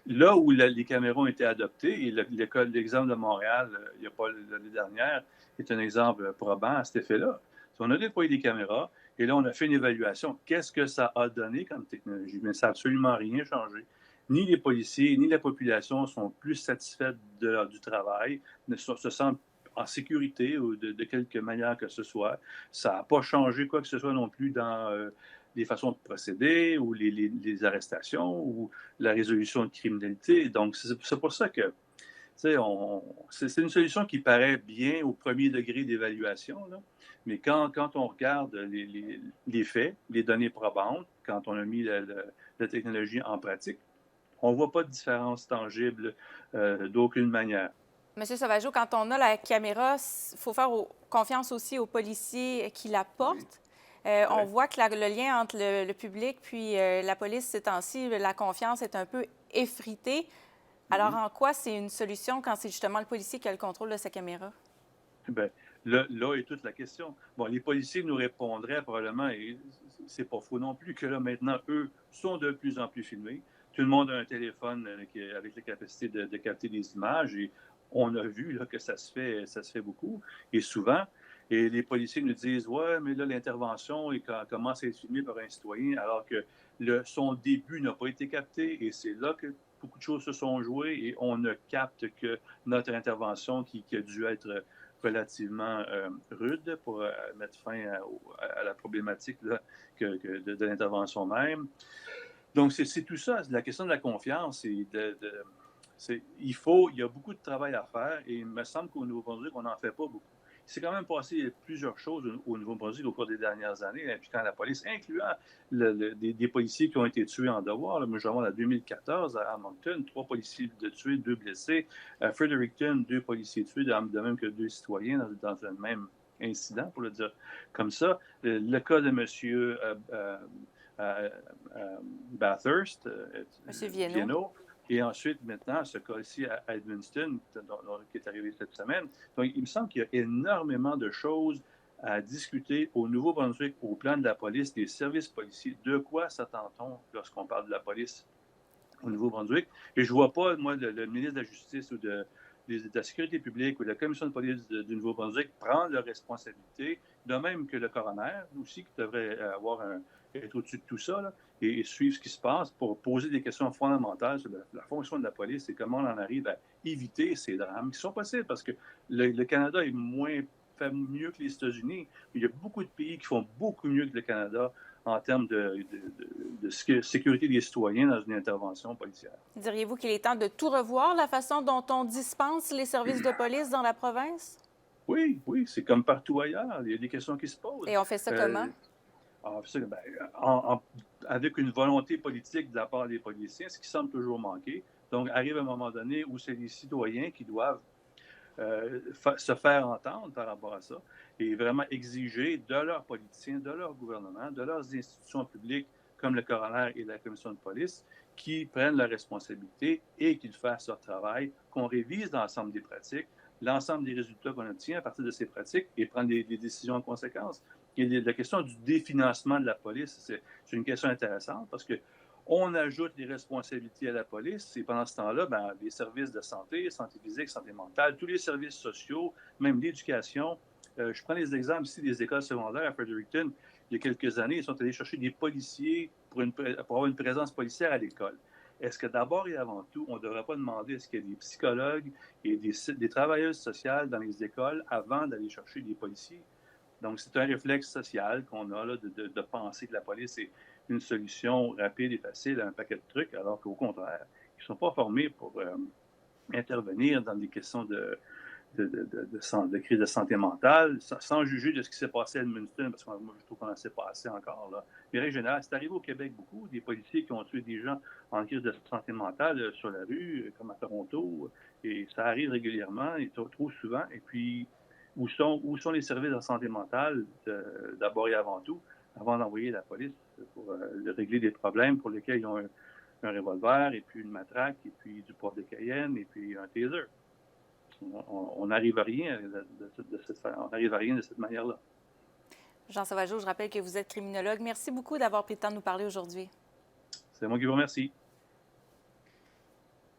Là où les caméras ont été adoptées, et l'exemple de Montréal, il n'y a pas l'année dernière, est un exemple probant à cet effet-là. On a déployé des caméras et là, on a fait une évaluation. Qu'est-ce que ça a donné comme technologie? Mais ça n'a absolument rien changé. Ni les policiers, ni la population sont plus satisfaits du travail, se sentent en sécurité ou de quelque manière que ce soit. Ça n'a pas changé quoi que ce soit non plus dans les façons de procéder ou les arrestations ou la résolution de criminalité. Donc, c'est pour ça que c'est une solution qui paraît bien au premier degré d'évaluation, là. Mais quand on regarde les faits, les données probantes, quand on a mis la technologie en pratique, on ne voit pas de différence tangible d'aucune manière. Monsieur Sauvageau, quand on a la caméra, il faut faire confiance aussi aux policiers qui la Oui, portent. On correct. voit que le lien entre le public puis la police ces temps-ci, la confiance est un peu effritée. Alors, Mhm. en quoi c'est une solution quand c'est justement le policier qui a le contrôle de sa caméra? Ben, là est toute la question. Bon, les policiers nous répondraient probablement, et c'est pas faux non plus, que là, maintenant, eux sont de plus en plus filmés. Tout le monde a un téléphone avec la capacité de capter des images et on a vu là, que ça se fait beaucoup et souvent. Et les policiers nous disent, ouais, mais là, l'intervention commence à être filmée par un citoyen alors que son début n'a pas été capté et c'est là que beaucoup de choses se sont jouées et on ne capte que notre intervention qui a dû être relativement rude pour mettre fin à la problématique là, de l'intervention même. Donc, c'est tout ça, la question de la confiance. Il y a beaucoup de travail à faire et il me semble qu'au Nouveau-Brunswick, on n'en fait pas beaucoup. Il s'est quand même passé plusieurs choses au Nouveau-Brunswick au cours des dernières années, impliquant la police, incluant des policiers qui ont été tués en devoir. Là, moi, je remonte à 2014 à Moncton, 3 policiers tués, 2 blessés. À Fredericton, 2 policiers tués, de même que 2 citoyens dans un même incident, pour le dire comme ça. Le cas de M. euh, Bathurst, Monsieur Viennot? Vienno, et ensuite, maintenant, ce cas-ci à Edmundston, qui est arrivé cette semaine. Donc, il me semble qu'il y a énormément de choses à discuter au Nouveau-Brunswick, au plan de la police, des services policiers. De quoi s'attend-on lorsqu'on parle de la police au Nouveau-Brunswick? Et je ne vois pas, moi, le ministre de la Justice ou de la Sécurité publique ou de la Commission de police du Nouveau-Brunswick prendre leurs responsabilités, de même que le coroner aussi, qui devrait être au-dessus de tout ça, là, et suivre ce qui se passe pour poser des questions fondamentales sur la fonction de la police et comment on en arrive à éviter ces drames qui sont possibles parce que le Canada est fait mieux que les États-Unis. Il y a beaucoup de pays qui font beaucoup mieux que le Canada en termes de sécurité des citoyens dans une intervention policière. Diriez-vous qu'il est temps de tout revoir, la façon dont on dispense les services de police dans la province? Oui, oui, c'est comme partout ailleurs. Il y a des questions qui se posent. Et on fait ça comment? Euh, ben, avec une volonté politique de la part des policiers, ce qui semble toujours manquer. Donc, arrive un moment donné où c'est les citoyens qui doivent se faire entendre par rapport à ça et vraiment exiger de leurs politiciens, de leur gouvernement, de leurs institutions publiques comme le coroner et la commission de police qui prennent leurs responsabilités et qu'ils fassent leur travail, qu'on révise l'ensemble des pratiques, l'ensemble des résultats qu'on obtient à partir de ces pratiques et prendre des décisions en conséquence. Et la question du définancement de la police, c'est une question intéressante parce que on ajoute les responsabilités à la police et pendant ce temps-là, ben, les services de santé, santé physique, santé mentale, tous les services sociaux, même l'éducation. Je prends les exemples ici des écoles secondaires à Fredericton. Il y a quelques années, ils sont allés chercher des policiers pour avoir une présence policière à l'école. Est-ce que d'abord et avant tout, on ne devrait pas demander est-ce qu'il y a des psychologues et des travailleuses sociales dans les écoles avant d'aller chercher des policiers? Donc, c'est un réflexe social qu'on a là, de penser que la police est une solution rapide et facile à un paquet de trucs, alors qu'au contraire, ils ne sont pas formés pour intervenir dans des questions de crise de santé mentale, sans juger de ce qui s'est passé à Edmundston, parce que moi, je trouve qu'on en sait pas assez encore. Là. Mais en général, c'est arrivé au Québec beaucoup, des policiers qui ont tué des gens en crise de santé mentale sur la rue, comme à Toronto, et ça arrive régulièrement et trop souvent. Et puis, où sont les services de santé mentale, d'abord et avant tout, avant d'envoyer la police pour régler des problèmes pour lesquels ils ont un revolver, et puis une matraque, et puis du poivre de Cayenne, et puis un taser. On n'arrive à rien on n'arrive à rien de cette manière-là. Jean Sauvageau, je rappelle que vous êtes criminologue. Merci beaucoup d'avoir pris le temps de nous parler aujourd'hui. C'est moi qui vous remercie.